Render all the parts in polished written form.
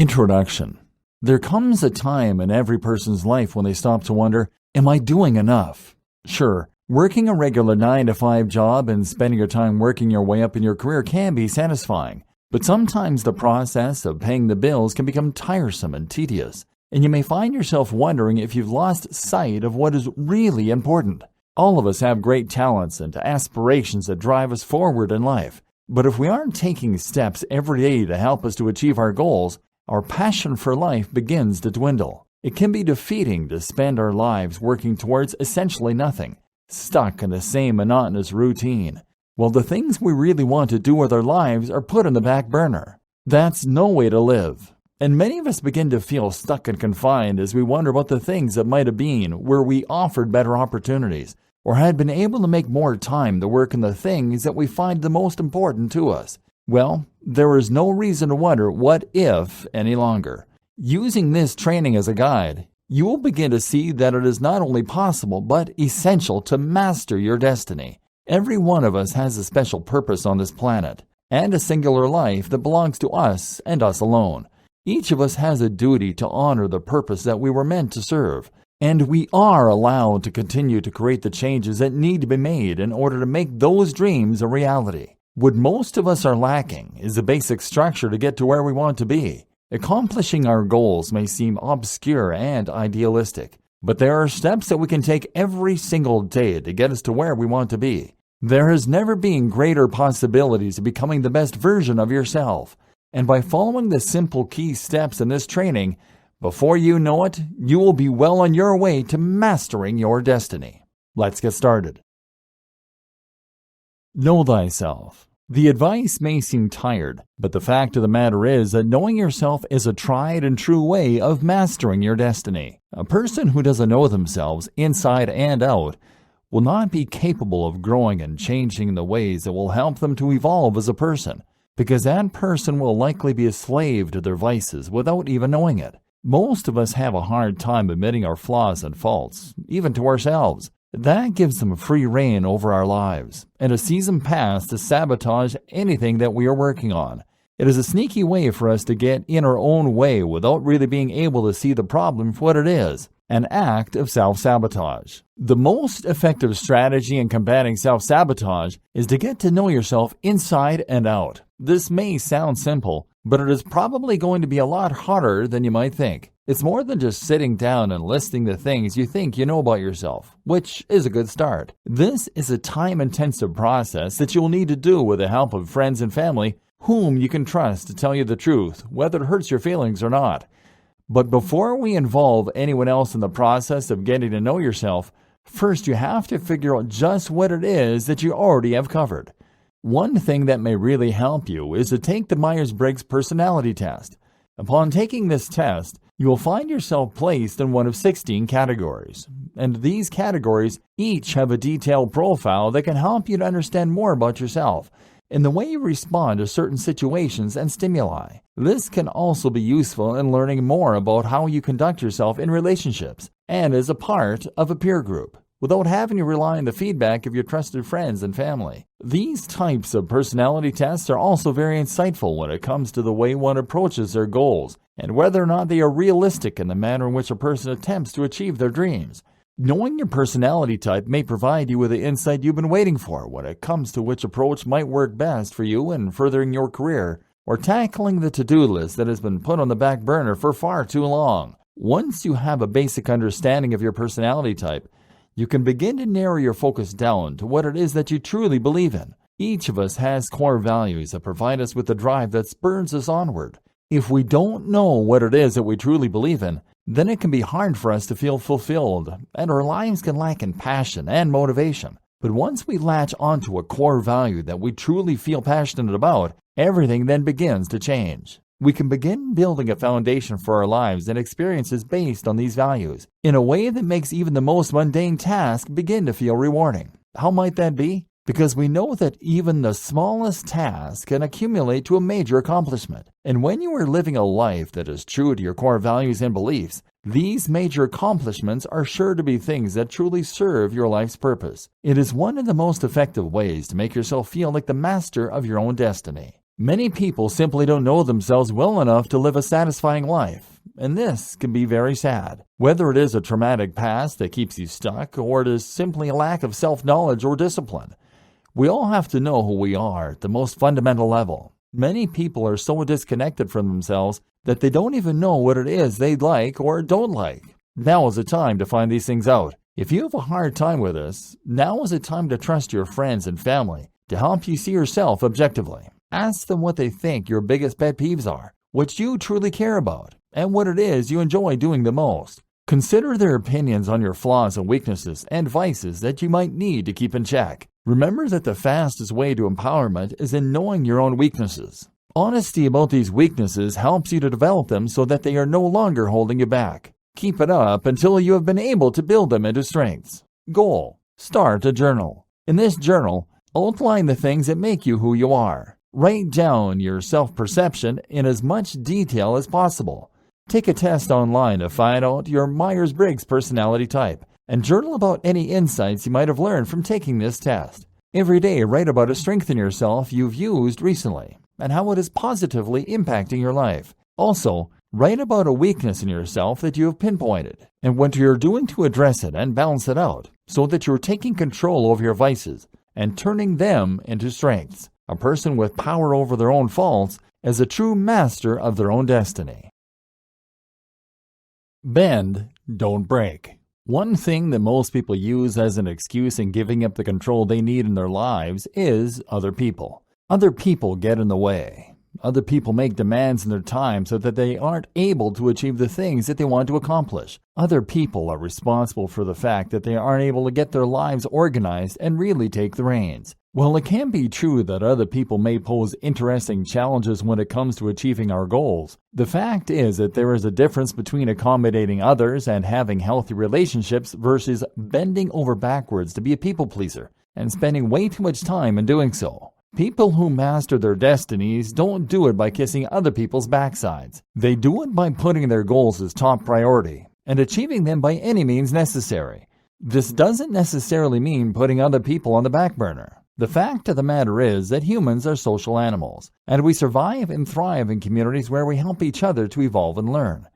Introduction. There comes a time in every person's life when they stop to wonder, am I doing enough? Sure, working a regular 9-to-5 job and spending your time working your way up in your career can be satisfying, but sometimes the process of paying the bills can become tiresome and tedious, and you may find yourself wondering if you've lost sight of what is really important. All of us have great talents and aspirations that drive us forward in life, but if we aren't taking steps every day to help us to achieve our goals, our passion for life begins to dwindle. It can be defeating to spend our lives working towards essentially nothing, stuck in the same monotonous routine, while the things we really want to do with our lives are put on the back burner. That's no way to live. And many of us begin to feel stuck and confined as we wonder about the things that might have been where we offered better opportunities or had been able to make more time to work on the things that we find the most important to us. Well, there is no reason to wonder what if any longer. Using this training as a guide, you will begin to see that it is not only possible but essential to master your destiny. Every one of us has a special purpose on this planet and a singular life that belongs to us and us alone. Each of us has a duty to honor the purpose that we were meant to serve, and we are allowed to continue to create the changes that need to be made in order to make those dreams a reality. What most of us are lacking is the basic structure to get to where we want to be. Accomplishing our goals may seem obscure and idealistic, but there are steps that we can take every single day to get us to where we want to be. There has never been greater possibilities of becoming the best version of yourself, and by following the simple key steps in this training, before you know it, you will be well on your way to mastering your destiny. Let's get started. Know thyself. The advice may seem tired, but the fact of the matter is that knowing yourself is a tried and true way of mastering your destiny. A person who doesn't know themselves inside and out will not be capable of growing and changing in the ways that will help them to evolve as a person, because that person will likely be a slave to their vices without even knowing it. Most of us have a hard time admitting our flaws and faults, even to ourselves. That gives them free rein over our lives, and a season pass to sabotage anything that we are working on. It is a sneaky way for us to get in our own way without really being able to see the problem for what it is, an act of self-sabotage. The most effective strategy in combating self-sabotage is to get to know yourself inside and out. This may sound simple, but it is probably going to be a lot harder than you might think. It's more than just sitting down and listing the things you think you know about yourself, which is a good start. This is a time-intensive process that you will need to do with the help of friends and family whom you can trust to tell you the truth, whether it hurts your feelings or not. But before we involve anyone else in the process of getting to know yourself, first you have to figure out just what it is that you already have covered. One thing that may really help you is to take the Myers-Briggs personality test. Upon taking this test, you will find yourself placed in one of 16 categories. And these categories each have a detailed profile that can help you to understand more about yourself and the way you respond to certain situations and stimuli. This can also be useful in learning more about how you conduct yourself in relationships and as a part of a peer group, without having to rely on the feedback of your trusted friends and family. These types of personality tests are also very insightful when it comes to the way one approaches their goals and whether or not they are realistic in the manner in which a person attempts to achieve their dreams. Knowing your personality type may provide you with the insight you've been waiting for when it comes to which approach might work best for you in furthering your career or tackling the to-do list that has been put on the back burner for far too long. Once you have a basic understanding of your personality type, you can begin to narrow your focus down to what it is that you truly believe in. Each of us has core values that provide us with the drive that spurs us onward. If we don't know what it is that we truly believe in, then it can be hard for us to feel fulfilled, and our lives can lack in passion and motivation. But once we latch onto a core value that we truly feel passionate about, everything then begins to change. We can begin building a foundation for our lives and experiences based on these values, in a way that makes even the most mundane task begin to feel rewarding. How might that be? Because we know that even the smallest task can accumulate to a major accomplishment. And when you are living a life that is true to your core values and beliefs, these major accomplishments are sure to be things that truly serve your life's purpose. It is one of the most effective ways to make yourself feel like the master of your own destiny. Many people simply don't know themselves well enough to live a satisfying life, and this can be very sad. Whether it is a traumatic past that keeps you stuck, or it is simply a lack of self-knowledge or discipline, we all have to know who we are at the most fundamental level. Many people are so disconnected from themselves that they don't even know what it is they like or don't like. Now is the time to find these things out. If you have a hard time with this, now is the time to trust your friends and family to help you see yourself objectively. Ask them what they think your biggest pet peeves are, what you truly care about, and what it is you enjoy doing the most. Consider their opinions on your flaws and weaknesses and vices that you might need to keep in check. Remember that the fastest way to empowerment is in knowing your own weaknesses. Honesty about these weaknesses helps you to develop them so that they are no longer holding you back. Keep it up until you have been able to build them into strengths. Goal: start a journal. In this journal, outline the things that make you who you are. Write down your self-perception in as much detail as possible. Take a test online to find out your Myers-Briggs personality type, and journal about any insights you might have learned from taking this test. Every day, write about a strength in yourself you've used recently, and how it is positively impacting your life. Also, write about a weakness in yourself that you have pinpointed, and what you're doing to address it and balance it out, so that you're taking control over your vices and turning them into strengths. A person with power over their own faults is a true master of their own destiny. Bend, don't break. One thing that most people use as an excuse in giving up the control they need in their lives is other people. Other people get in the way. Other people make demands in their time so that they aren't able to achieve the things that they want to accomplish. Other people are responsible for the fact that they aren't able to get their lives organized and really take the reins. While it can be true that other people may pose interesting challenges when it comes to achieving our goals, the fact is that there is a difference between accommodating others and having healthy relationships versus bending over backwards to be a people pleaser and spending way too much time in doing so. People who master their destinies don't do it by kissing other people's backsides. They do it by putting their goals as top priority and achieving them by any means necessary. This doesn't necessarily mean putting other people on the back burner. The fact of the matter is that humans are social animals, and we survive and thrive in communities where we help each other to evolve and learn.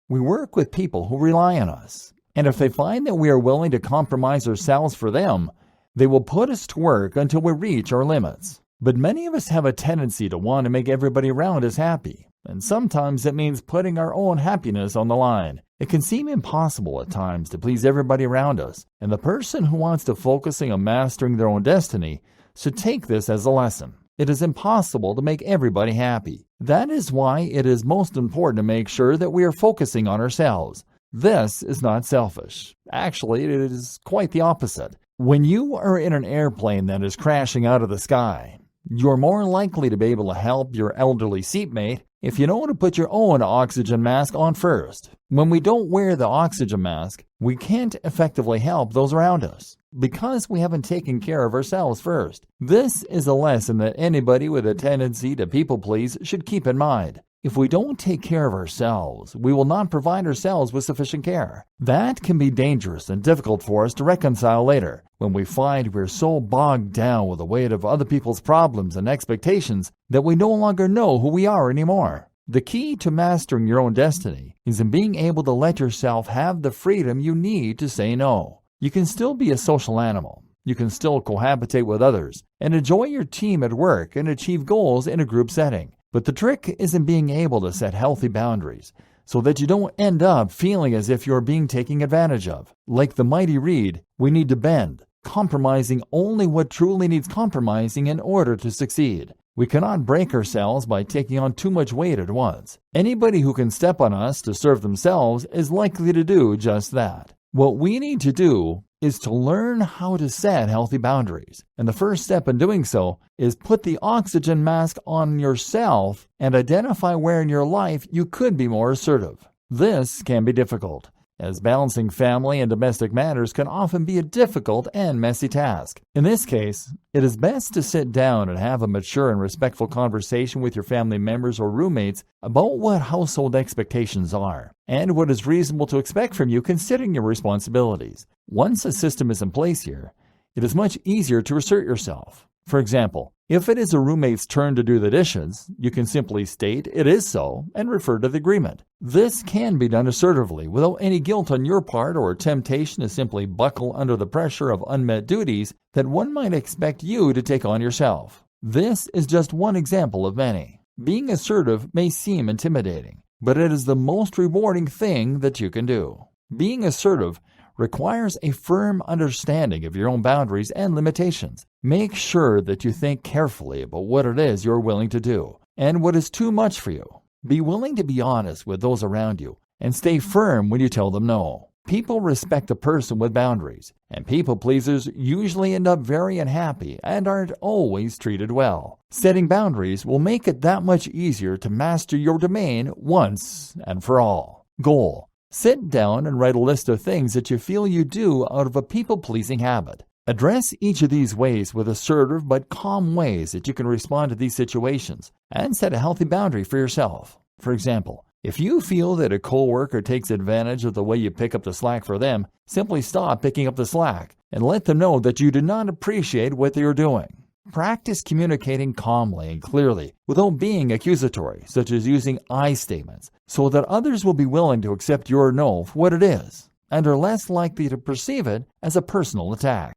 We work with people who rely on us, and if they find that we are willing to compromise ourselves for them, they will put us to work until we reach our limits. But many of us have a tendency to want to make everybody around us happy, and sometimes it means putting our own happiness on the line. It can seem impossible at times to please everybody around us, and the person who wants to focus on mastering their own destiny should take this as a lesson. It is impossible to make everybody happy. That is why it is most important to make sure that we are focusing on ourselves. This is not selfish. Actually, it is quite the opposite. When you are in an airplane that is crashing out of the sky, you're more likely to be able to help your elderly seatmate if you know to put your own oxygen mask on first. When we don't wear the oxygen mask, we can't effectively help those around us because we haven't taken care of ourselves first. This is a lesson that anybody with a tendency to people please should keep in mind. If we don't take care of ourselves, we will not provide ourselves with sufficient care. That can be dangerous and difficult for us to reconcile later, when we find we're so bogged down with the weight of other people's problems and expectations that we no longer know who we are anymore. The key to mastering your own destiny is in being able to let yourself have the freedom you need to say no. You can still be a social animal. You can still cohabitate with others and enjoy your team at work and achieve goals in a group setting. But the trick is in being able to set healthy boundaries so that you don't end up feeling as if you're being taken advantage of. Like the mighty reed, we need to bend, compromising only what truly needs compromising in order to succeed. We cannot break ourselves by taking on too much weight at once. Anybody who can step on us to serve themselves is likely to do just that. What we need to do is to learn how to set healthy boundaries. And the first step in doing so is put the oxygen mask on yourself and identify where in your life you could be more assertive. This can be difficult, as balancing family and domestic matters can often be a difficult and messy task. In this case, it is best to sit down and have a mature and respectful conversation with your family members or roommates about what household expectations are and what is reasonable to expect from you considering your responsibilities. Once a system is in place here, it is much easier to assert yourself. For example, if it is a roommate's turn to do the dishes, you can simply state it is so and refer to the agreement. This can be done assertively without any guilt on your part or temptation to simply buckle under the pressure of unmet duties that one might expect you to take on yourself. This is just one example of many. Being assertive may seem intimidating, but it is the most rewarding thing that you can do. Being assertive requires a firm understanding of your own boundaries and limitations. Make sure that you think carefully about what it is you're willing to do and what is too much for you. Be willing to be honest with those around you and stay firm when you tell them no. People respect a person with boundaries, and people pleasers usually end up very unhappy and aren't always treated well. Setting boundaries will make it that much easier to master your domain once and for all. Goal: sit down and write a list of things that you feel you do out of a people-pleasing habit. Address each of these ways with assertive but calm ways that you can respond to these situations and set a healthy boundary for yourself. For example, if you feel that a coworker takes advantage of the way you pick up the slack for them, simply stop picking up the slack and let them know that you do not appreciate what they are doing. Practice communicating calmly and clearly without being accusatory, such as using I statements, so that others will be willing to accept your no for what it is and are less likely to perceive it as a personal attack.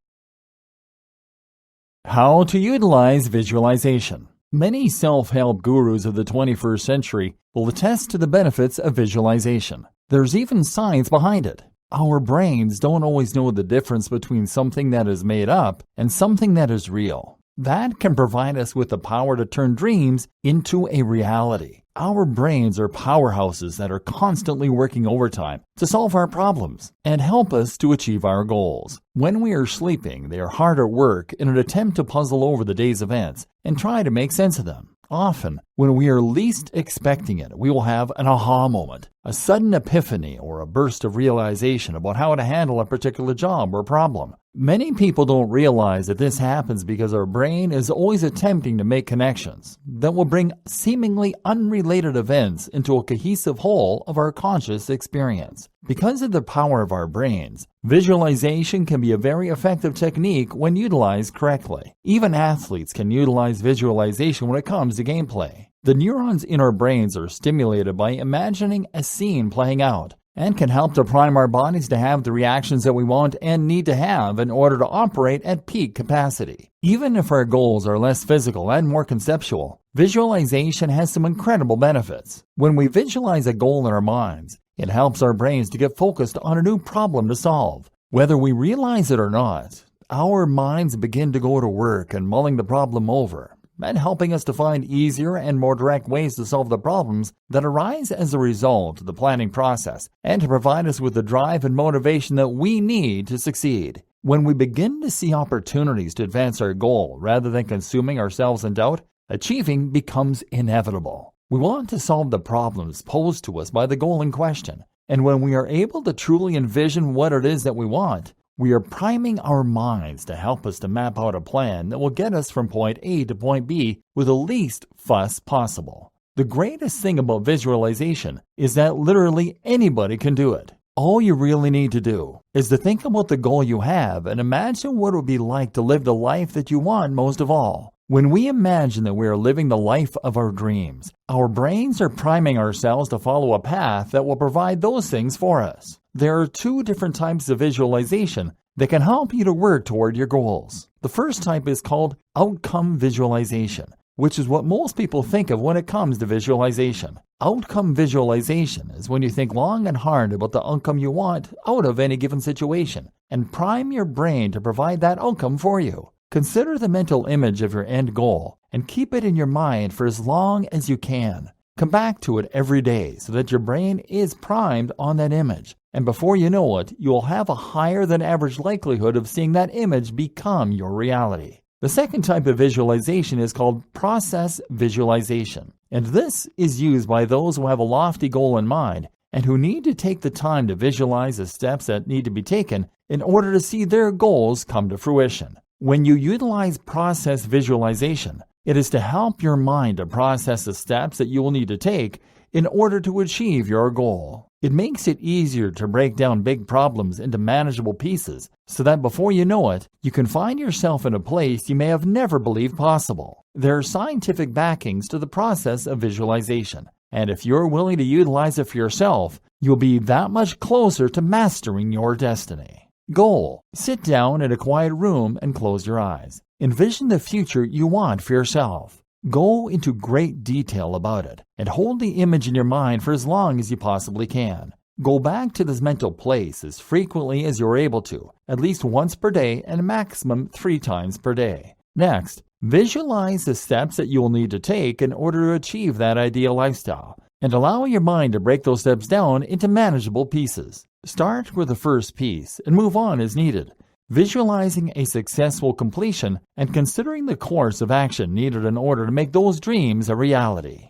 How to utilize visualization. Many self-help gurus of the 21st century will attest to the benefits of visualization. There's even science behind it. Our brains don't always know the difference between something that is made up and something that is real. That can provide us with the power to turn dreams into a reality. Our brains are powerhouses that are constantly working overtime to solve our problems and help us to achieve our goals. When we are sleeping, they are hard at work in an attempt to puzzle over the day's events and try to make sense of them. Often, when we are least expecting it, we will have an aha moment, a sudden epiphany, or a burst of realization about how to handle a particular job or problem. Many people don't realize that this happens because our brain is always attempting to make connections that will bring seemingly unrelated events into a cohesive whole of our conscious experience. Because of the power of our brains, visualization can be a very effective technique when utilized correctly. Even athletes can utilize visualization when it comes to gameplay. The neurons in our brains are stimulated by imagining a scene playing out and can help to prime our bodies to have the reactions that we want and need to have in order to operate at peak capacity. Even if our goals are less physical and more conceptual, visualization has some incredible benefits. When we visualize a goal in our minds, it helps our brains to get focused on a new problem to solve. Whether we realize it or not, our minds begin to go to work and mulling the problem over, and helping us to find easier and more direct ways to solve the problems that arise as a result of the planning process, and to provide us with the drive and motivation that we need to succeed. When we begin to see opportunities to advance our goal rather than consuming ourselves in doubt, achieving becomes inevitable. We want to solve the problems posed to us by the goal in question, and when we are able to truly envision what it is that we want, we are priming our minds to help us to map out a plan that will get us from point A to point B with the least fuss possible. The greatest thing about visualization is that literally anybody can do it. All you really need to do is to think about the goal you have and imagine what it would be like to live the life that you want most of all. When we imagine that we are living the life of our dreams, our brains are priming ourselves to follow a path that will provide those things for us. There are two different types of visualization that can help you to work toward your goals. The first type is called outcome visualization, which is what most people think of when it comes to visualization. Outcome visualization is when you think long and hard about the outcome you want out of any given situation and prime your brain to provide that outcome for you. Consider the mental image of your end goal and keep it in your mind for as long as you can. Come back to it every day so that your brain is primed on that image. And before you know it, you will have a higher than average likelihood of seeing that image become your reality. The second type of visualization is called process visualization. And this is used by those who have a lofty goal in mind and who need to take the time to visualize the steps that need to be taken in order to see their goals come to fruition. When you utilize process visualization, it is to help your mind to process the steps that you will need to take in order to achieve your goal. It makes it easier to break down big problems into manageable pieces so that before you know it, you can find yourself in a place you may have never believed possible. There are scientific backings to the process of visualization, and if you're willing to utilize it for yourself, you'll be that much closer to mastering your destiny. Goal: sit down in a quiet room and close your eyes. Envision the future you want for yourself. Go into great detail about it and hold the image in your mind for as long as you possibly can. Go back to this mental place as frequently as you're able to, at least once per day and a maximum 3 times per day. Next, visualize the steps that you'll need to take in order to achieve that ideal lifestyle, and allow your mind to break those steps down into manageable pieces. Start with the first piece and move on as needed, visualizing a successful completion and considering the course of action needed in order to make those dreams a reality.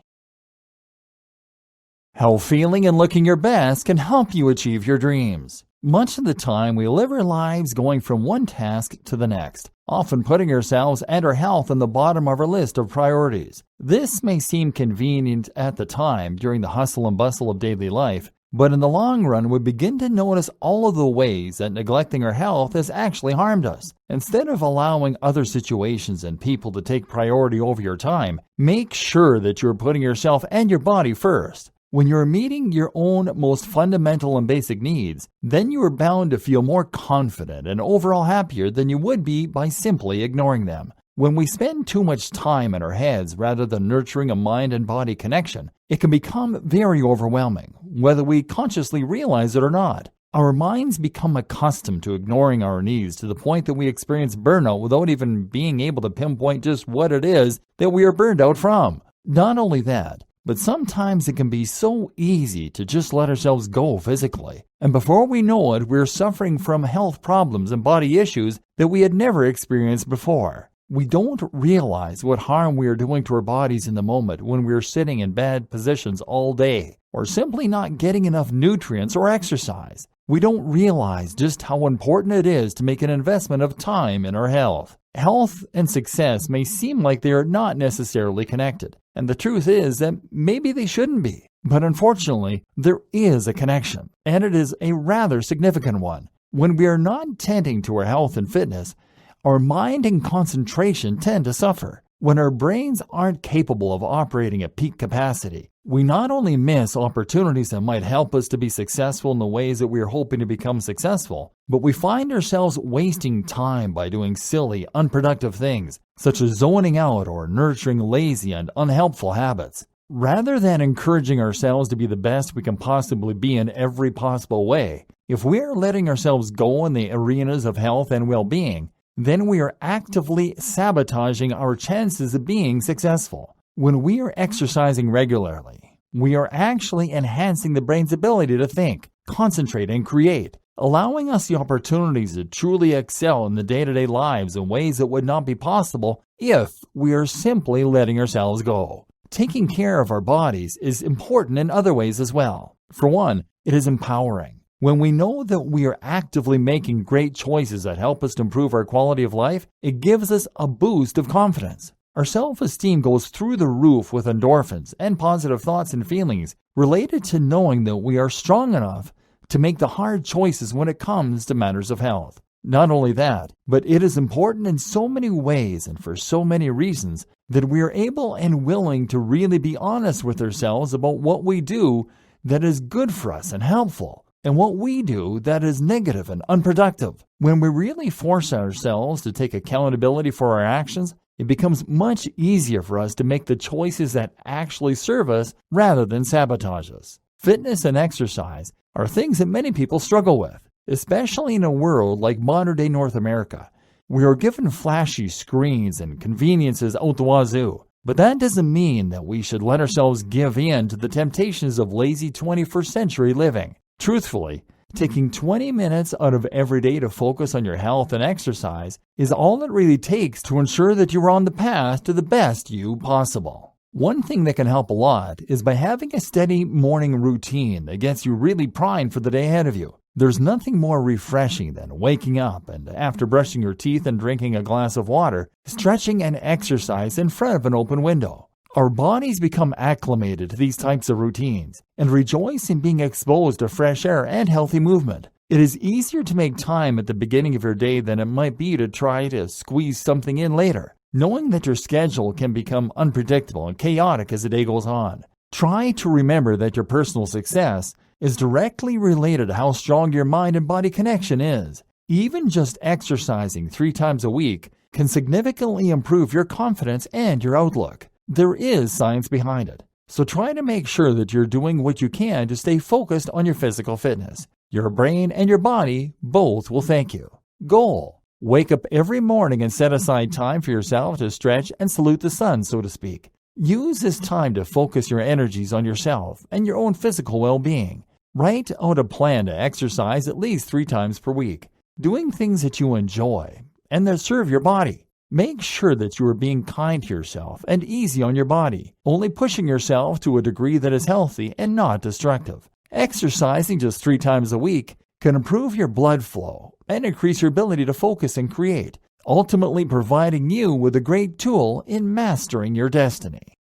How feeling and looking your best can help you achieve your dreams. Much of the time, we live our lives going from one task to the next, often putting ourselves and our health on the bottom of our list of priorities. This may seem convenient at the time during the hustle and bustle of daily life, but in the long run, we begin to notice all of the ways that neglecting our health has actually harmed us. Instead of allowing other situations and people to take priority over your time, make sure that you're putting yourself and your body first. When you're meeting your own most fundamental and basic needs, then you are bound to feel more confident and overall happier than you would be by simply ignoring them. When we spend too much time in our heads rather than nurturing a mind and body connection, it can become very overwhelming, whether we consciously realize it or not. Our minds become accustomed to ignoring our needs to the point that we experience burnout without even being able to pinpoint just what it is that we are burned out from. Not only that, but sometimes it can be so easy to just let ourselves go physically. And before we know it, we're suffering from health problems and body issues that we had never experienced before. We don't realize what harm we are doing to our bodies in the moment when we're sitting in bad positions all day, or simply not getting enough nutrients or exercise. We don't realize just how important it is to make an investment of time in our health. Health and success may seem like they are not necessarily connected, and the truth is that maybe they shouldn't be. But unfortunately, there is a connection, and it is a rather significant one. When we are not tending to our health and fitness, our mind and concentration tend to suffer. When our brains aren't capable of operating at peak capacity, we not only miss opportunities that might help us to be successful in the ways that we are hoping to become successful, but we find ourselves wasting time by doing silly, unproductive things, such as zoning out or nurturing lazy and unhelpful habits. Rather than encouraging ourselves to be the best we can possibly be in every possible way, if we are letting ourselves go in the arenas of health and well-being, then we are actively sabotaging our chances of being successful. When we are exercising regularly, we are actually enhancing the brain's ability to think, concentrate, and create, allowing us the opportunities to truly excel in the day-to-day lives in ways that would not be possible if we are simply letting ourselves go. Taking care of our bodies is important in other ways as well. For one, it is empowering. When we know that we are actively making great choices that help us to improve our quality of life, it gives us a boost of confidence. Our self-esteem goes through the roof with endorphins and positive thoughts and feelings related to knowing that we are strong enough to make the hard choices when it comes to matters of health. Not only that, but it is important in so many ways and for so many reasons that we are able and willing to really be honest with ourselves about what we do that is good for us and helpful, and what we do that is negative and unproductive. When we really force ourselves to take accountability for our actions, it becomes much easier for us to make the choices that actually serve us rather than sabotage us. Fitness and exercise are things that many people struggle with, especially in a world like modern-day North America. We are given flashy screens and conveniences out the wazoo, but that doesn't mean that we should let ourselves give in to the temptations of lazy 21st century living. Truthfully, taking 20 minutes out of every day to focus on your health and exercise is all it really takes to ensure that you're on the path to the best you possible. One thing that can help a lot is by having a steady morning routine that gets you really primed for the day ahead of you. There's nothing more refreshing than waking up and, after brushing your teeth and drinking a glass of water, stretching and exercise in front of an open window. Our bodies become acclimated to these types of routines and rejoice in being exposed to fresh air and healthy movement. It is easier to make time at the beginning of your day than it might be to try to squeeze something in later, knowing that your schedule can become unpredictable and chaotic as the day goes on. Try to remember that your personal success is directly related to how strong your mind and body connection is. Even just exercising 3 times a week can significantly improve your confidence and your outlook. There is science behind it, so try to make sure that you're doing what you can to stay focused on your physical fitness. Your brain and your body both will thank you. Goal: wake up every morning and set aside time for yourself to stretch and salute the sun, so to speak. Use this time to focus your energies on yourself and your own physical well-being. Write out a plan to exercise at least 3 times per week, doing things that you enjoy and that serve your body. Make sure that you are being kind to yourself and easy on your body, only pushing yourself to a degree that is healthy and not destructive. Exercising just 3 times a week can improve your blood flow and increase your ability to focus and create, ultimately providing you with a great tool in mastering your destiny.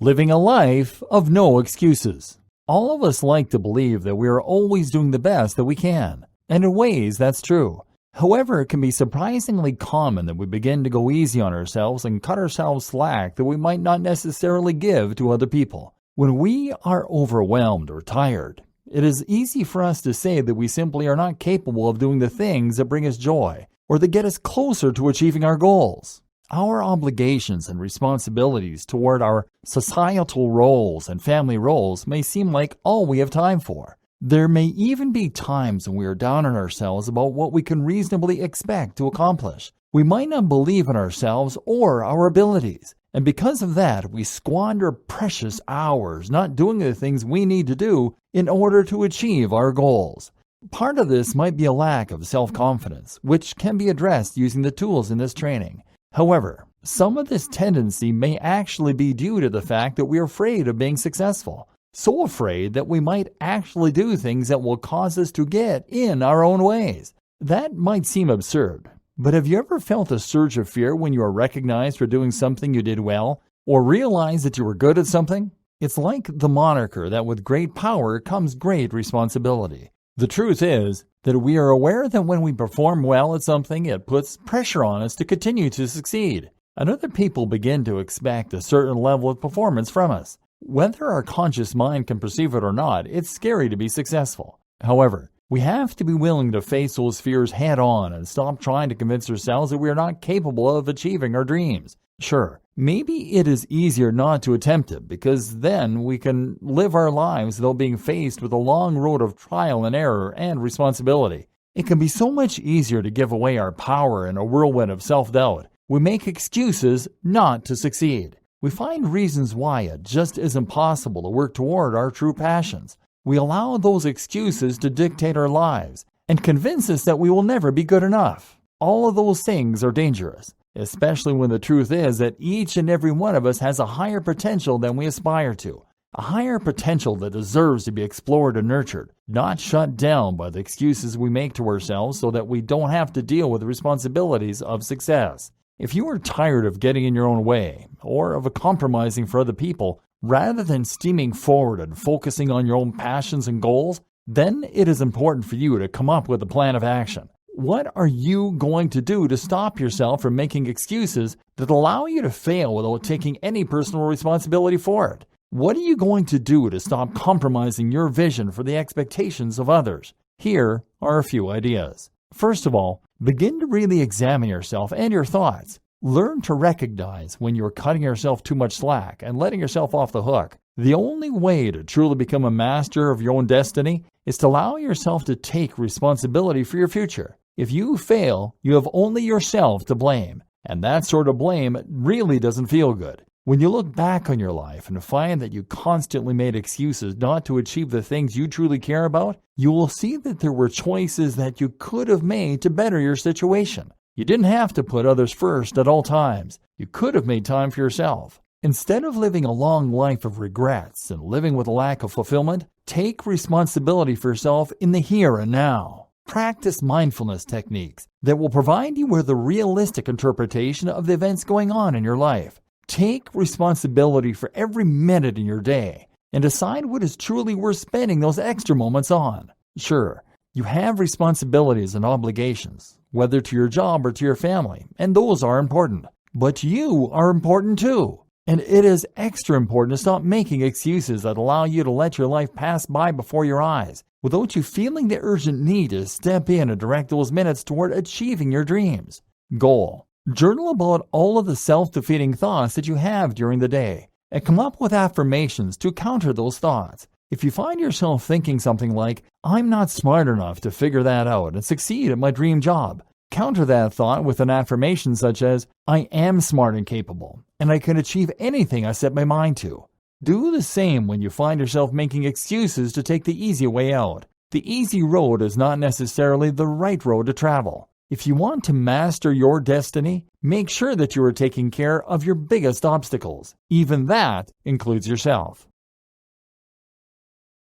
Living a life of no excuses. All of us like to believe that we are always doing the best that we can, and in ways that's true. However, it can be surprisingly common that we begin to go easy on ourselves and cut ourselves slack that we might not necessarily give to other people. When we are overwhelmed or tired, it is easy for us to say that we simply are not capable of doing the things that bring us joy or that get us closer to achieving our goals. Our obligations and responsibilities toward our societal roles and family roles may seem like all we have time for. There may even be times when we are down on ourselves about what we can reasonably expect to accomplish. We might not believe in ourselves or our abilities, and because of that, we squander precious hours not doing the things we need to do in order to achieve our goals. Part of this might be a lack of self-confidence, which can be addressed using the tools in this training. However, some of this tendency may actually be due to the fact that we are afraid of being successful. So afraid that we might actually do things that will cause us to get in our own ways. That might seem absurd, but have you ever felt a surge of fear when you are recognized for doing something you did well, or realized that you were good at something? It's like the moniker that with great power comes great responsibility. The truth is that we are aware that when we perform well at something, it puts pressure on us to continue to succeed, and other people begin to expect a certain level of performance from us. Whether our conscious mind can perceive it or not, it's scary to be successful. However, we have to be willing to face those fears head on and stop trying to convince ourselves that we are not capable of achieving our dreams. Sure, maybe it is easier not to attempt it because then we can live our lives without being faced with a long road of trial and error and responsibility. It can be so much easier to give away our power in a whirlwind of self-doubt. We make excuses not to succeed. We find reasons why it just isn't possible to work toward our true passions. We allow those excuses to dictate our lives and convince us that we will never be good enough. All of those things are dangerous, especially when the truth is that each and every one of us has a higher potential than we aspire to, a higher potential that deserves to be explored and nurtured, not shut down by the excuses we make to ourselves so that we don't have to deal with the responsibilities of success. If you are tired of getting in your own way or of compromising for other people, rather than steaming forward and focusing on your own passions and goals, then it is important for you to come up with a plan of action. What are you going to do to stop yourself from making excuses that allow you to fail without taking any personal responsibility for it? What are you going to do to stop compromising your vision for the expectations of others? Here are a few ideas. First of all, begin to really examine yourself and your thoughts. Learn to recognize when you're cutting yourself too much slack and letting yourself off the hook. The only way to truly become a master of your own destiny is to allow yourself to take responsibility for your future. If you fail, you have only yourself to blame, and that sort of blame really doesn't feel good. When you look back on your life and find that you constantly made excuses not to achieve the things you truly care about, you will see that there were choices that you could have made to better your situation. You didn't have to put others first at all times. You could have made time for yourself. Instead of living a long life of regrets and living with a lack of fulfillment, take responsibility for yourself in the here and now. Practice mindfulness techniques that will provide you with a realistic interpretation of the events going on in your life. Take responsibility for every minute in your day and decide what is truly worth spending those extra moments on. Sure, you have responsibilities and obligations, whether to your job or to your family, and those are important. But you are important too. And it is extra important to stop making excuses that allow you to let your life pass by before your eyes, without you feeling the urgent need to step in and direct those minutes toward achieving your dreams. Goal. Journal about all of the self-defeating thoughts that you have during the day, and come up with affirmations to counter those thoughts. If you find yourself thinking something like, "I'm not smart enough to figure that out and succeed at my dream job," counter that thought with an affirmation such as, "I am smart and capable, and I can achieve anything I set my mind to." Do the same when you find yourself making excuses to take the easy way out. The easy road is not necessarily the right road to travel. If you want to master your destiny, make sure that you are taking care of your biggest obstacles. Even that includes yourself.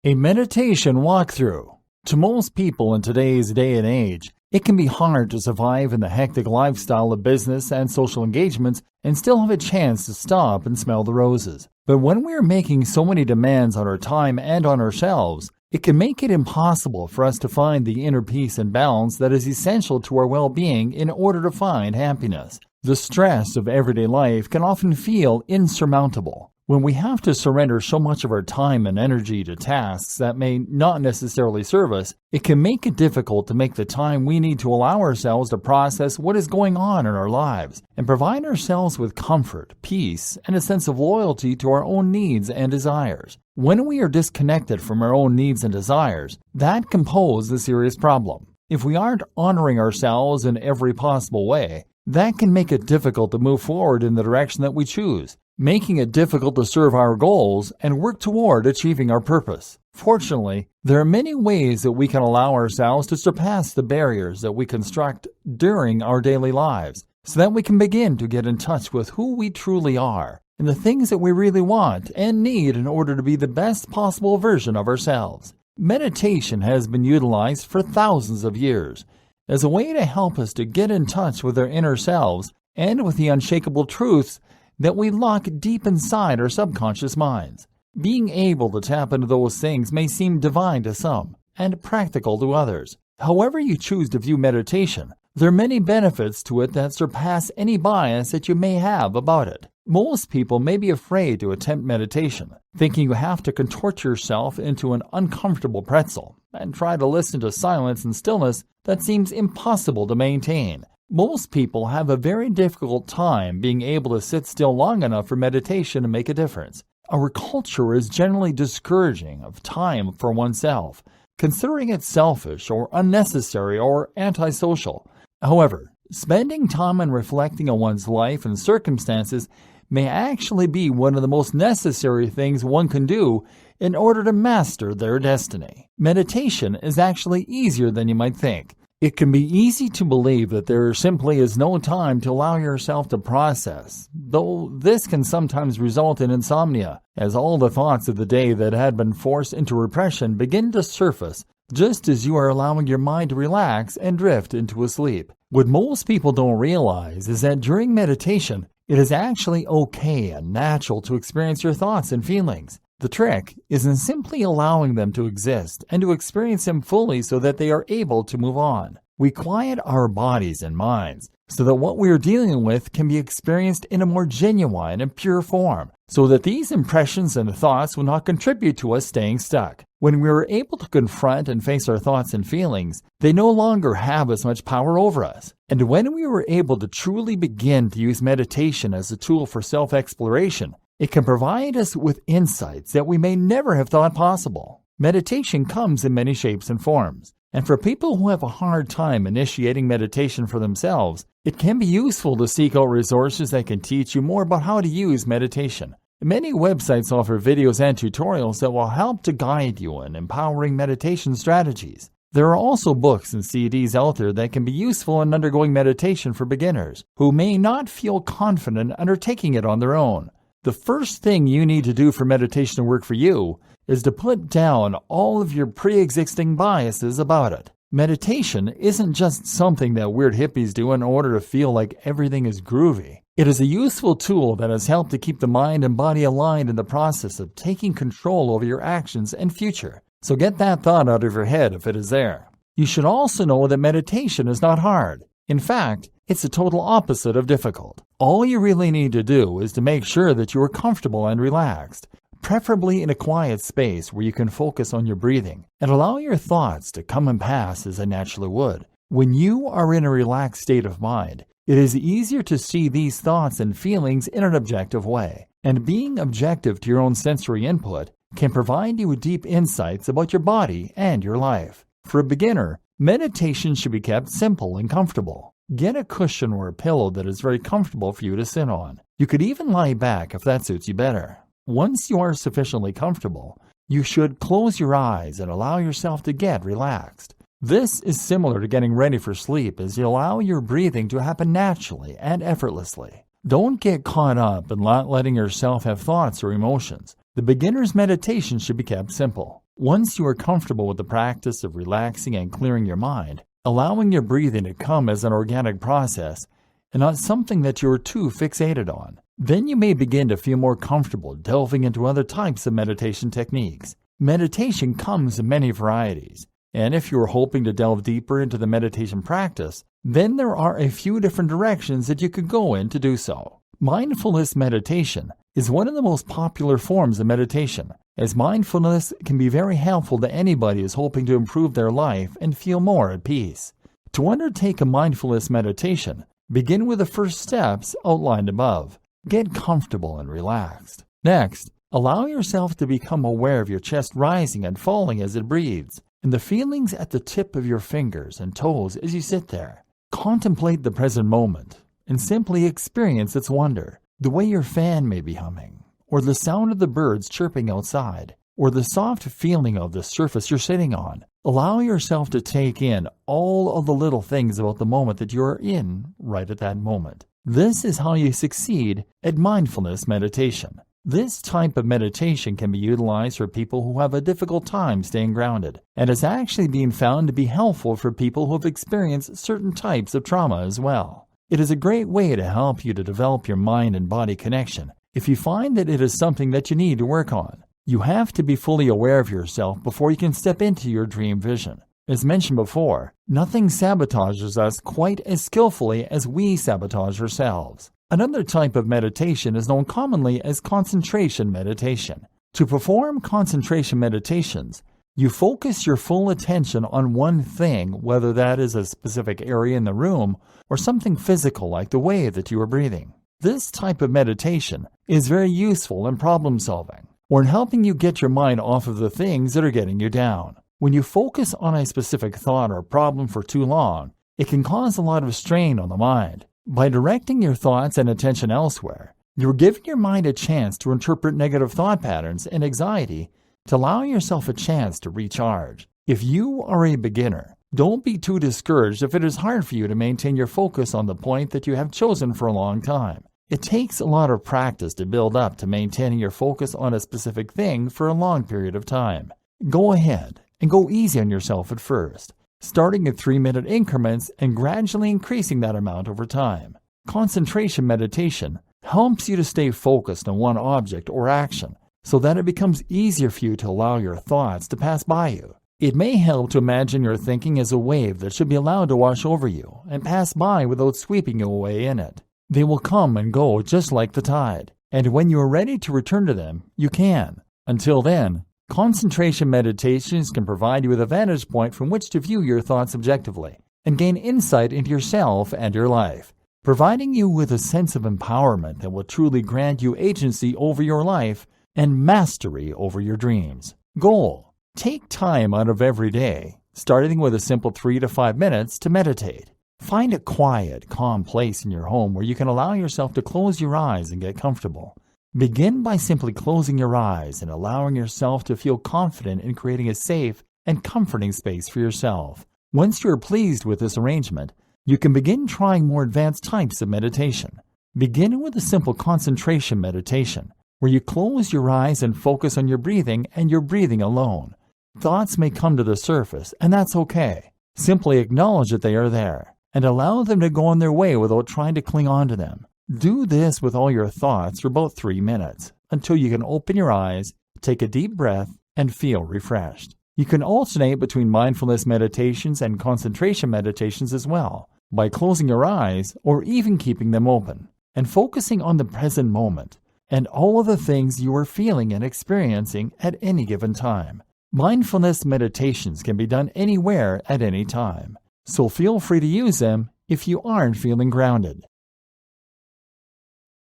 A meditation walkthrough. To most people in today's day and age, it can be hard to survive in the hectic lifestyle of business and social engagements and still have a chance to stop and smell the roses. But when we are making so many demands on our time and on ourselves, it can make it impossible for us to find the inner peace and balance that is essential to our well-being in order to find happiness. The stress of everyday life can often feel insurmountable. When we have to surrender so much of our time and energy to tasks that may not necessarily serve us, it can make it difficult to make the time we need to allow ourselves to process what is going on in our lives and provide ourselves with comfort, peace, and a sense of loyalty to our own needs and desires. When we are disconnected from our own needs and desires, that can pose a serious problem. If we aren't honoring ourselves in every possible way, that can make it difficult to move forward in the direction that we choose, making it difficult to serve our goals and work toward achieving our purpose. Fortunately, there are many ways that we can allow ourselves to surpass the barriers that we construct during our daily lives, so that we can begin to get in touch with who we truly are and the things that we really want and need in order to be the best possible version of ourselves. Meditation has been utilized for thousands of years as a way to help us to get in touch with our inner selves and with the unshakable truths that we lock deep inside our subconscious minds. Being able to tap into those things may seem divine to some and practical to others. However you choose to view meditation, there are many benefits to it that surpass any bias that you may have about it. Most people may be afraid to attempt meditation, thinking you have to contort yourself into an uncomfortable pretzel and try to listen to silence and stillness that seems impossible to maintain. Most people have a very difficult time being able to sit still long enough for meditation to make a difference. Our culture is generally discouraging of time for oneself, considering it selfish or unnecessary or antisocial. However, spending time and reflecting on one's life and circumstances may actually be one of the most necessary things one can do in order to master their destiny. Meditation is actually easier than you might think. It can be easy to believe that there simply is no time to allow yourself to process, though this can sometimes result in insomnia, as all the thoughts of the day that had been forced into repression begin to surface just as you are allowing your mind to relax and drift into a sleep. What most people don't realize is that during meditation, it is actually okay and natural to experience your thoughts and feelings. The trick is in simply allowing them to exist and to experience them fully so that they are able to move on. We quiet our bodies and minds so that what we are dealing with can be experienced in a more genuine and pure form, so that these impressions and thoughts will not contribute to us staying stuck. When we are able to confront and face our thoughts and feelings, they no longer have as much power over us. And when we are able to truly begin to use meditation as a tool for self-exploration, it can provide us with insights that we may never have thought possible. Meditation comes in many shapes and forms, and for people who have a hard time initiating meditation for themselves, it can be useful to seek out resources that can teach you more about how to use meditation. Many websites offer videos and tutorials that will help to guide you in empowering meditation strategies. There are also books and CDs out there that can be useful in undergoing meditation for beginners who may not feel confident undertaking it on their own. The first thing you need to do for meditation to work for you is to put down all of your pre-existing biases about it. Meditation isn't just something that weird hippies do in order to feel like everything is groovy. It is a useful tool that has helped to keep the mind and body aligned in the process of taking control over your actions and future. So get that thought out of your head if it is there. You should also know that meditation is not hard. In fact, it's the total opposite of difficult. All you really need to do is to make sure that you are comfortable and relaxed, preferably in a quiet space where you can focus on your breathing and allow your thoughts to come and pass as they naturally would. When you are in a relaxed state of mind, it is easier to see these thoughts and feelings in an objective way, and being objective to your own sensory input can provide you with deep insights about your body and your life. For a beginner, meditation should be kept simple and comfortable. Get a cushion or a pillow that is very comfortable for you to sit on. You could even lie back if that suits you better. Once you are sufficiently comfortable, you should close your eyes and allow yourself to get relaxed. This is similar to getting ready for sleep as you allow your breathing to happen naturally and effortlessly. Don't get caught up in not letting yourself have thoughts or emotions. The beginner's meditation should be kept simple. Once you are comfortable with the practice of relaxing and clearing your mind, allowing your breathing to come as an organic process and not something that you are too fixated on, then you may begin to feel more comfortable delving into other types of meditation techniques. Meditation comes in many varieties. And if you are hoping to delve deeper into the meditation practice, then there are a few different directions that you could go in to do so. Mindfulness meditation is one of the most popular forms of meditation, as mindfulness can be very helpful to anybody who is hoping to improve their life and feel more at peace. To undertake a mindfulness meditation, begin with the first steps outlined above. Get comfortable and relaxed. Next, allow yourself to become aware of your chest rising and falling as it breathes, and the feelings at the tip of your fingers and toes as you sit there. Contemplate the present moment and simply experience its wonder. The way your fan may be humming, or the sound of the birds chirping outside, or the soft feeling of the surface you're sitting on. Allow yourself to take in all of the little things about the moment that you're in right at that moment. This is how you succeed at mindfulness meditation. This type of meditation can be utilized for people who have a difficult time staying grounded, and is actually being found to be helpful for people who have experienced certain types of trauma as well. It is a great way to help you to develop your mind and body connection if you find that it is something that you need to work on. You have to be fully aware of yourself before you can step into your dream vision. As mentioned before, nothing sabotages us quite as skillfully as we sabotage ourselves. Another type of meditation is known commonly as concentration meditation. To perform concentration meditations, you focus your full attention on one thing, whether that is a specific area in the room or something physical like the way that you are breathing. This type of meditation is very useful in problem solving or in helping you get your mind off of the things that are getting you down. When you focus on a specific thought or problem for too long, it can cause a lot of strain on the mind. By directing your thoughts and attention elsewhere, you're giving your mind a chance to interpret negative thought patterns and anxiety to allow yourself a chance to recharge. If you are a beginner, don't be too discouraged if it is hard for you to maintain your focus on the point that you have chosen for a long time. It takes a lot of practice to build up to maintaining your focus on a specific thing for a long period of time. Go ahead and go easy on yourself at first, starting at 3-minute increments and gradually increasing that amount over time. Concentration meditation helps you to stay focused on one object or action so that it becomes easier for you to allow your thoughts to pass by you. It may help to imagine your thinking as a wave that should be allowed to wash over you and pass by without sweeping you away in it. They will come and go just like the tide, and when you are ready to return to them, you can. Until then, concentration meditations can provide you with a vantage point from which to view your thoughts objectively and gain insight into yourself and your life, providing you with a sense of empowerment that will truly grant you agency over your life and mastery over your dreams. Goal: take time out of every day, starting with a simple 3 to 5 minutes to meditate. Find a quiet, calm place in your home where you can allow yourself to close your eyes and get comfortable. Begin by simply closing your eyes and allowing yourself to feel confident in creating a safe and comforting space for yourself. Once you are pleased with this arrangement, you can begin trying more advanced types of meditation. Begin with a simple concentration meditation, where you close your eyes and focus on your breathing and your breathing alone. Thoughts may come to the surface, and that's okay. Simply acknowledge that they are there, and allow them to go on their way without trying to cling on to them. Do this with all your thoughts for about 3 minutes until you can open your eyes, take a deep breath, and feel refreshed. You can alternate between mindfulness meditations and concentration meditations as well, by closing your eyes or even keeping them open, and focusing on the present moment and all of the things you are feeling and experiencing at any given time. Mindfulness meditations can be done anywhere at any time, so feel free to use them if you aren't feeling grounded.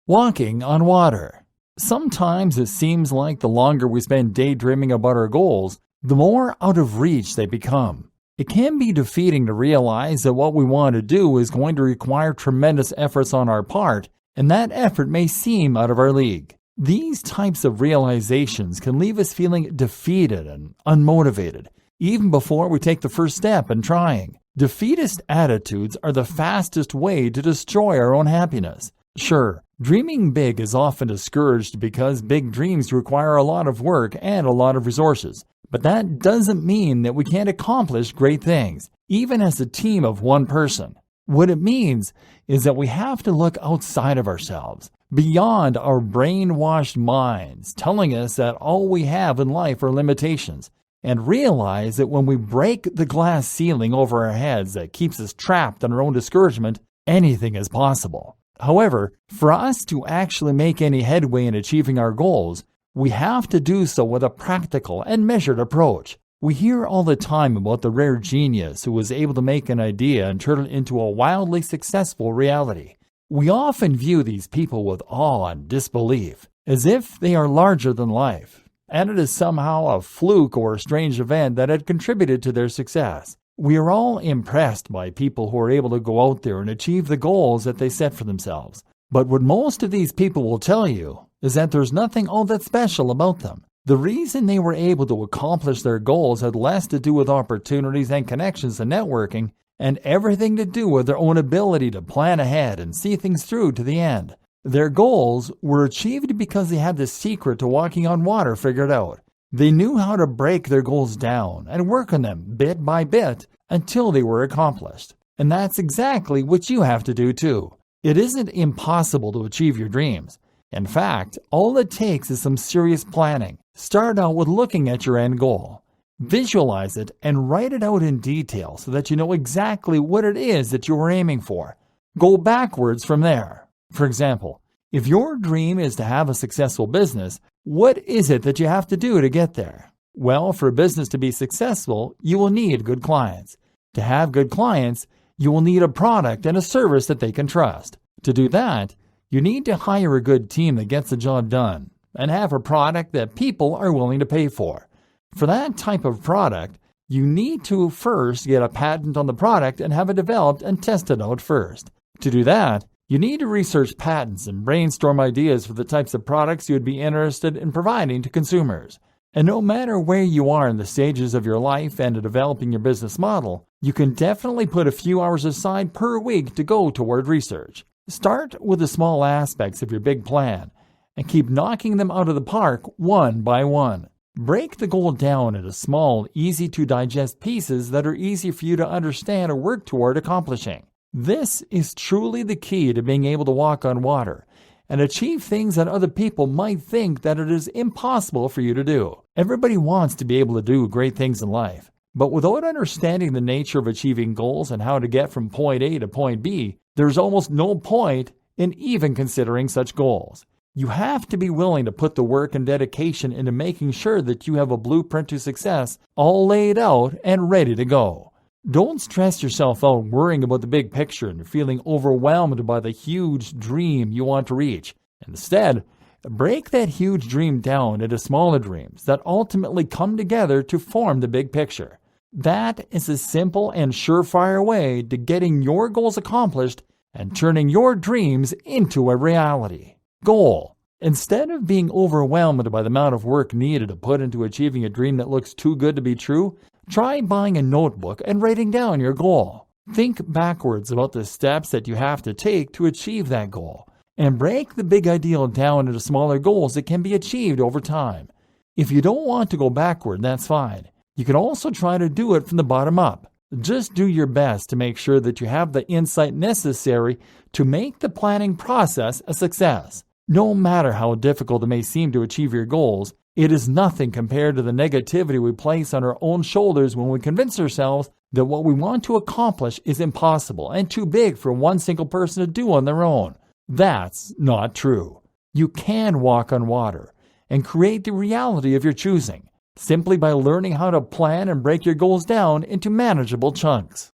Walking on water. Sometimes it seems like the longer we spend daydreaming about our goals, the more out of reach they become. It can be defeating to realize that what we want to do is going to require tremendous efforts on our part, and that effort may seem out of our league. These types of realizations can leave us feeling defeated and unmotivated, even before we take the first step in trying. Defeatist attitudes are the fastest way to destroy our own happiness. Sure, dreaming big is often discouraged because big dreams require a lot of work and a lot of resources. But that doesn't mean that we can't accomplish great things, even as a team of one person. What it means is that we have to look outside of ourselves, beyond our brainwashed minds telling us that all we have in life are limitations, and realize that when we break the glass ceiling over our heads that keeps us trapped in our own discouragement, anything is possible. However, for us to actually make any headway in achieving our goals, we have to do so with a practical and measured approach. We hear all the time about the rare genius who was able to make an idea and turn it into a wildly successful reality. We often view these people with awe and disbelief, as if they are larger than life, and it is somehow a fluke or a strange event that had contributed to their success. We are all impressed by people who are able to go out there and achieve the goals that they set for themselves. But what most of these people will tell you is that there's nothing all that special about them. The reason they were able to accomplish their goals had less to do with opportunities and connections and networking, and everything to do with their own ability to plan ahead and see things through to the end. Their goals were achieved because they had the secret to walking on water figured out. They knew how to break their goals down and work on them bit by bit until they were accomplished. And that's exactly what you have to do too. It isn't impossible to achieve your dreams. In fact, all it takes is some serious planning. Start out with looking at your end goal. Visualize it and write it out in detail so that you know exactly what it is that you are aiming for. Go backwards from there. For example, if your dream is to have a successful business, what is it that you have to do to get there? Well, for a business to be successful, you will need good clients. To have good clients, you will need a product and a service that they can trust. To do that, you need to hire a good team that gets the job done and have a product that people are willing to pay for. For that type of product, you need to first get a patent on the product and have it developed and tested out first. To do that, you need to research patents and brainstorm ideas for the types of products you would be interested in providing to consumers. And no matter where you are in the stages of your life and in developing your business model, you can definitely put a few hours aside per week to go toward research. Start with the small aspects of your big plan and keep knocking them out of the park one by one. Break the goal down into small, easy-to-digest pieces that are easy for you to understand or work toward accomplishing. This is truly the key to being able to walk on water and achieve things that other people might think that it is impossible for you to do. Everybody wants to be able to do great things in life, but without understanding the nature of achieving goals and how to get from point A to point B, there's almost no point in even considering such goals. You have to be willing to put the work and dedication into making sure that you have a blueprint to success all laid out and ready to go. Don't stress yourself out worrying about the big picture and feeling overwhelmed by the huge dream you want to reach. Instead, break that huge dream down into smaller dreams that ultimately come together to form the big picture. That is a simple and surefire way to getting your goals accomplished and turning your dreams into a reality. Goal. Instead of being overwhelmed by the amount of work needed to put into achieving a dream that looks too good to be true, try buying a notebook and writing down your goal. Think backwards about the steps that you have to take to achieve that goal, and break the big ideal down into smaller goals that can be achieved over time. If you don't want to go backward, that's fine. You can also try to do it from the bottom up. Just do your best to make sure that you have the insight necessary to make the planning process a success. No matter how difficult it may seem to achieve your goals, it is nothing compared to the negativity we place on our own shoulders when we convince ourselves that what we want to accomplish is impossible and too big for one single person to do on their own. That's not true. You can walk on water and create the reality of your choosing, simply by learning how to plan and break your goals down into manageable chunks.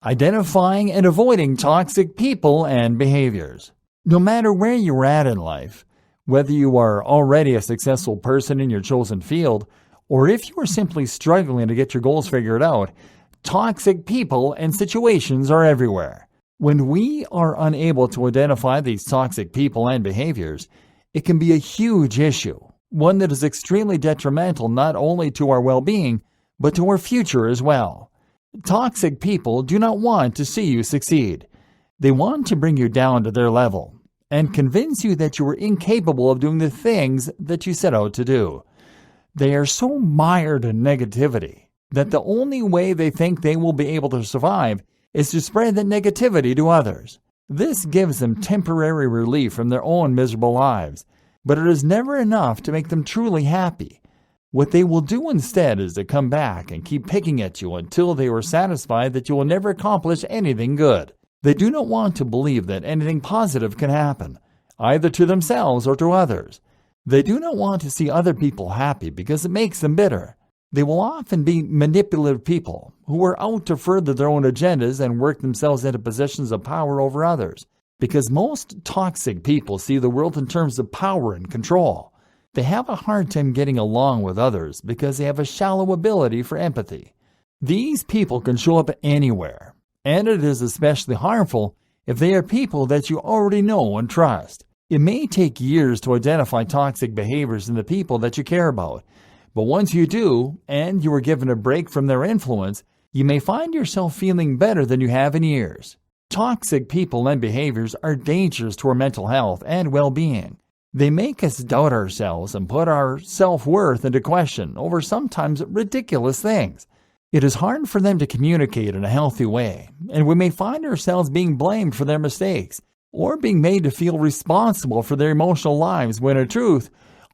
Identifying and avoiding toxic people and behaviors. No matter where you're at in life, whether you are already a successful person in your chosen field, or if you are simply struggling to get your goals figured out, toxic people and situations are everywhere. When we are unable to identify these toxic people and behaviors, it can be a huge issue, one that is extremely detrimental not only to our well-being, but to our future as well. Toxic people do not want to see you succeed. They want to bring you down to their level and convince you that you are incapable of doing the things that you set out to do. They are so mired in negativity that the only way they think they will be able to survive is to spread that negativity to others. This gives them temporary relief from their own miserable lives, but it is never enough to make them truly happy. What they will do instead is to come back and keep picking at you until they are satisfied that you will never accomplish anything good. They do not want to believe that anything positive can happen, either to themselves or to others. They do not want to see other people happy because it makes them bitter. They will often be manipulative people who are out to further their own agendas and work themselves into positions of power over others, because most toxic people see the world in terms of power and control. They have a hard time getting along with others because they have a shallow ability for empathy. These people can show up anywhere, and it is especially harmful if they are people that you already know and trust. It may take years to identify toxic behaviors in the people that you care about, but once you do, and you are given a break from their influence, you may find yourself feeling better than you have in years. Toxic people and behaviors are dangerous to our mental health and well-being. They make us doubt ourselves and put our self-worth into question over sometimes ridiculous things. It is hard for them to communicate in a healthy way, and we may find ourselves being blamed for their mistakes or being made to feel responsible for their emotional lives when in truth,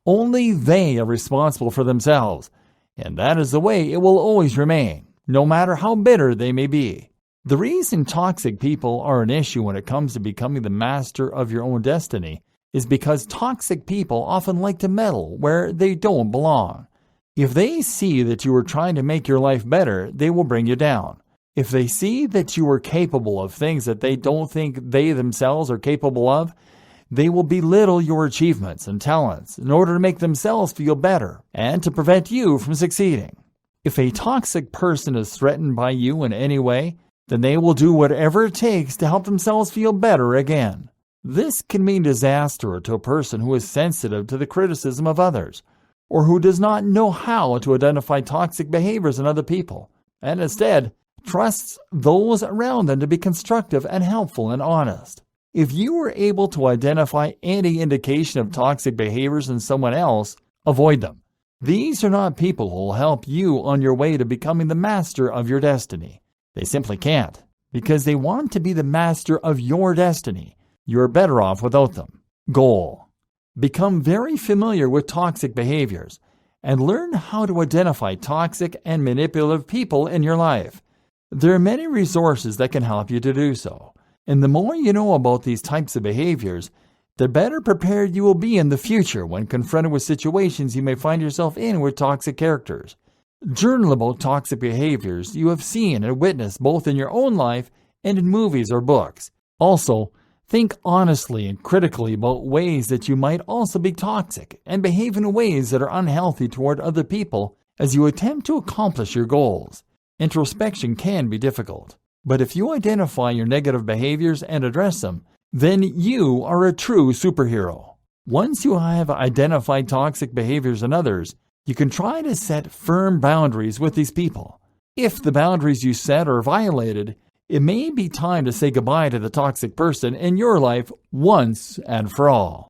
only they are responsible for themselves, and that is the way it will always remain, no matter how bitter they may be. The reason toxic people are an issue when it comes to becoming the master of your own destiny is because toxic people often like to meddle where they don't belong. If they see that you are trying to make your life better, they will bring you down. If they see that you are capable of things that they don't think they themselves are capable of, they will belittle your achievements and talents in order to make themselves feel better and to prevent you from succeeding. If a toxic person is threatened by you in any way, then they will do whatever it takes to help themselves feel better again. This can mean disaster to a person who is sensitive to the criticism of others, or who does not know how to identify toxic behaviors in other people, and instead trusts those around them to be constructive and helpful and honest. If you are able to identify any indication of toxic behaviors in someone else, avoid them. These are not people who will help you on your way to becoming the master of your destiny. They simply can't, because they want to be the master of your destiny. You're better off without them. Goal: become very familiar with toxic behaviors and learn how to identify toxic and manipulative people in your life. There are many resources that can help you to do so, and the more you know about these types of behaviors, the better prepared you will be in the future when confronted with situations you may find yourself in with toxic characters. Journal about toxic behaviors you have seen and witnessed both in your own life and in movies or books. Also, think honestly and critically about ways that you might also be toxic and behave in ways that are unhealthy toward other people as you attempt to accomplish your goals. Introspection can be difficult, but if you identify your negative behaviors and address them, then you are a true superhero. Once you have identified toxic behaviors in others, you can try to set firm boundaries with these people. If the boundaries you set are violated, it may be time to say goodbye to the toxic person in your life once and for all.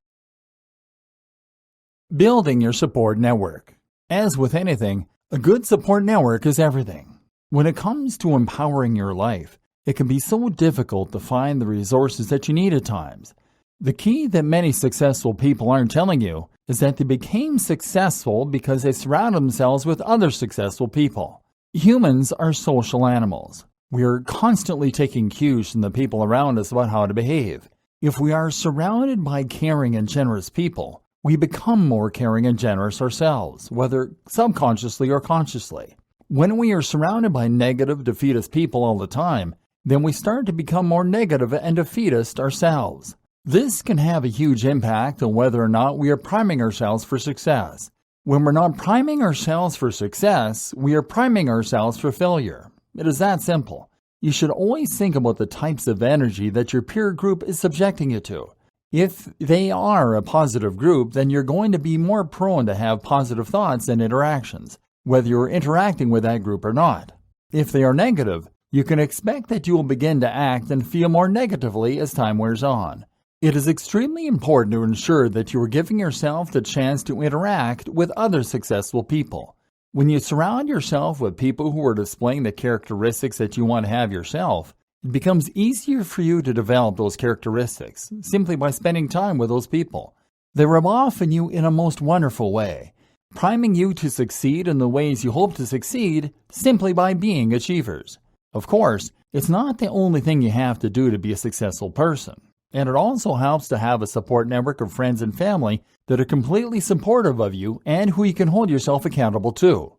Building your support network. As with anything, A good support network is everything. When it comes to empowering your life, it can be so difficult to find the resources that you need at times. The key that many successful people aren't telling you is that they became successful because they surround themselves with other successful people. Humans are social animals. We are constantly taking cues from the people around us about how to behave. If we are surrounded by caring and generous people, we become more caring and generous ourselves, whether subconsciously or consciously. When we are surrounded by negative, defeatist people all the time, then we start to become more negative and defeatist ourselves. This can have a huge impact on whether or not we are priming ourselves for success. When we're not priming ourselves for success, we are priming ourselves for failure. It is that simple. You should always think about the types of energy that your peer group is subjecting you to. If they are a positive group, then you're going to be more prone to have positive thoughts and interactions, whether you're interacting with that group or not. If they are negative, you can expect that you will begin to act and feel more negatively as time wears on. It is extremely important to ensure that you are giving yourself the chance to interact with other successful people. When you surround yourself with people who are displaying the characteristics that you want to have yourself, it becomes easier for you to develop those characteristics simply by spending time with those people. They rub off on you in a most wonderful way, priming you to succeed in the ways you hope to succeed simply by being achievers. Of course, it's not the only thing you have to do to be a successful person, and it also helps to have a support network of friends and family that are completely supportive of you and who you can hold yourself accountable to.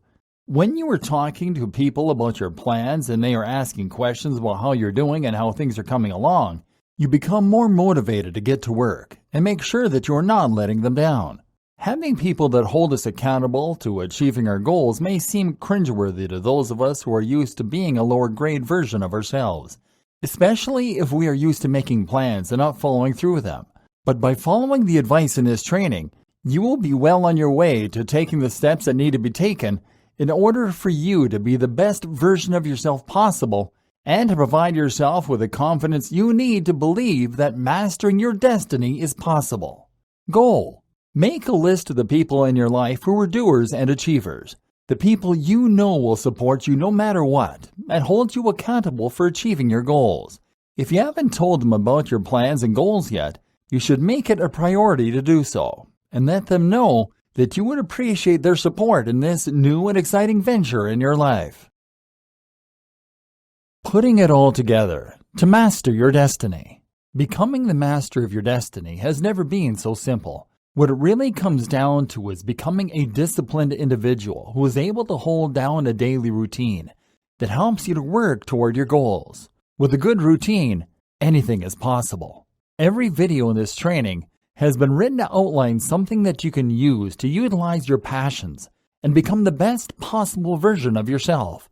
When you are talking to people about your plans and they are asking questions about how you're doing and how things are coming along, you become more motivated to get to work and make sure that you are not letting them down. Having people that hold us accountable to achieving our goals may seem cringeworthy to those of us who are used to being a lower grade version of ourselves, especially if we are used to making plans and not following through with them. But by following the advice in this training, you will be well on your way to taking the steps that need to be taken in order for you to be the best version of yourself possible and to provide yourself with the confidence you need to believe that mastering your destiny is possible. Goal: make a list of the people in your life who are doers and achievers, the people you know will support you no matter what and hold you accountable for achieving your goals. If you haven't told them about your plans and goals yet, you should make it a priority to do so and let them know that you would appreciate their support in this new and exciting venture in your life. Putting it all together to master your destiny. Becoming the master of your destiny has never been so simple. What it really comes down to is becoming a disciplined individual who is able to hold down a daily routine that helps you to work toward your goals. With a good routine, anything is possible. Every video in this training has been written to outline something that you can use to utilize your passions and become the best possible version of yourself.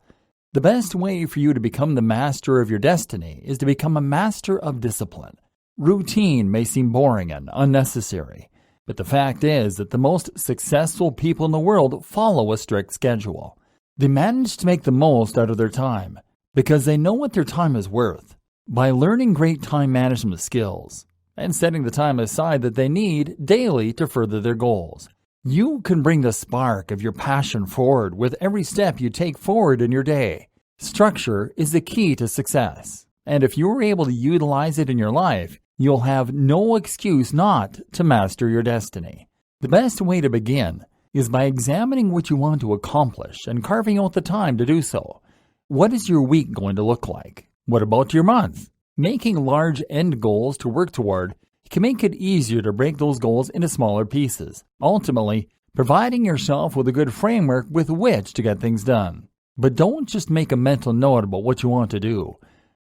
The best way for you to become the master of your destiny is to become a master of discipline. Routine may seem boring and unnecessary, but the fact is that the most successful people in the world follow a strict schedule. They manage to make the most out of their time because they know what their time is worth. By learning great time management skills and setting the time aside that they need daily to further their goals, you can bring the spark of your passion forward with every step you take forward in your day. Structure is the key to success, and if you are able to utilize it in your life, you'll have no excuse not to master your destiny. The best way to begin is by examining what you want to accomplish and carving out the time to do so. What is your week going to look like? What about your month? Making large end goals to work toward can make it easier to break those goals into smaller pieces, ultimately providing yourself with a good framework with which to get things done. But don't just make a mental note about what you want to do.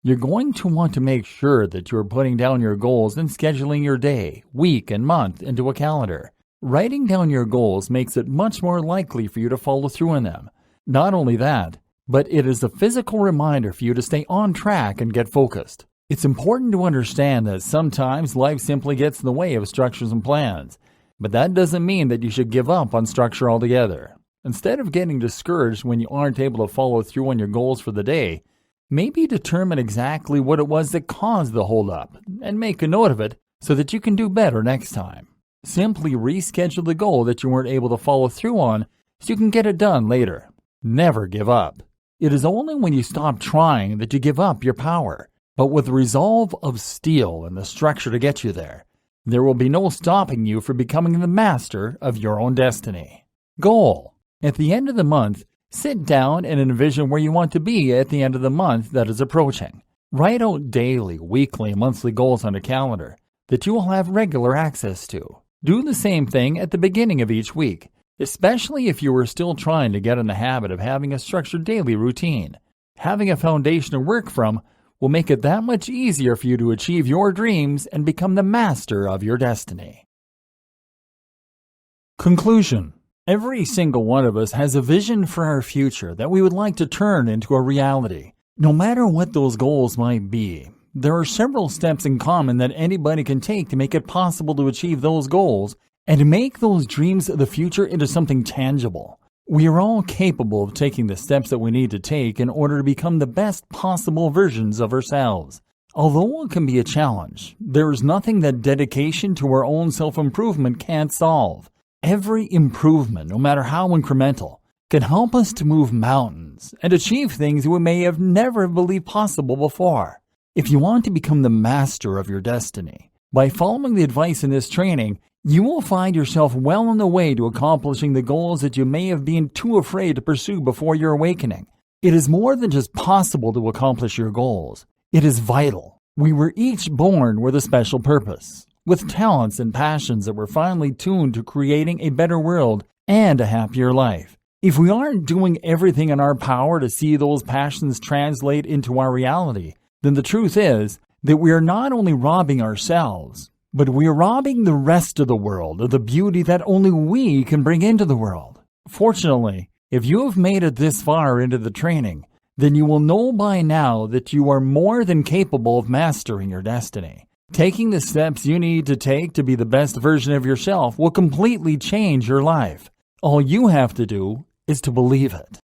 You're going to want to make sure that you are putting down your goals and scheduling your day, week, and month into a calendar. Writing down your goals makes it much more likely for you to follow through on them. Not only that, but it is a physical reminder for you to stay on track and get focused. It's important to understand that sometimes life simply gets in the way of structures and plans, but that doesn't mean that you should give up on structure altogether. Instead of getting discouraged when you aren't able to follow through on your goals for the day, maybe determine exactly what it was that caused the holdup and make a note of it so that you can do better next time. Simply reschedule the goal that you weren't able to follow through on so you can get it done later. Never give up. It is only when you stop trying that you give up your power. But with the resolve of steel and the structure to get you there will be no stopping you from becoming the master of your own destiny. Goal. At the end of the month, sit down and envision where you want to be at the end of the month that is approaching. Write out daily, weekly, and monthly goals on a calendar that you will have regular access to. Do the same thing at the beginning of each week, especially if you are still trying to get in the habit of having a structured daily routine. Having a foundation to work from will make it that much easier for you to achieve your dreams and become the master of your destiny. Conclusion. Every single one of us has a vision for our future that we would like to turn into a reality. No matter what those goals might be, there are several steps in common that anybody can take to make it possible to achieve those goals and to make those dreams of the future into something tangible. We are all capable of taking the steps that we need to take in order to become the best possible versions of ourselves. Although it can be a challenge, there is nothing that dedication to our own self-improvement can't solve. Every improvement, no matter how incremental, can help us to move mountains and achieve things we may have never believed possible before. If you want to become the master of your destiny, by following the advice in this training, you will find yourself well on the way to accomplishing the goals that you may have been too afraid to pursue before your awakening. It is more than just possible to accomplish your goals. It is vital. We were each born with a special purpose, with talents and passions that were finely tuned to creating a better world and a happier life. If we aren't doing everything in our power to see those passions translate into our reality, then the truth is that we are not only robbing ourselves, but we are robbing the rest of the world of the beauty that only we can bring into the world. Fortunately, if you have made it this far into the training, then you will know by now that you are more than capable of mastering your destiny. Taking the steps you need to take to be the best version of yourself will completely change your life. All you have to do is to believe it.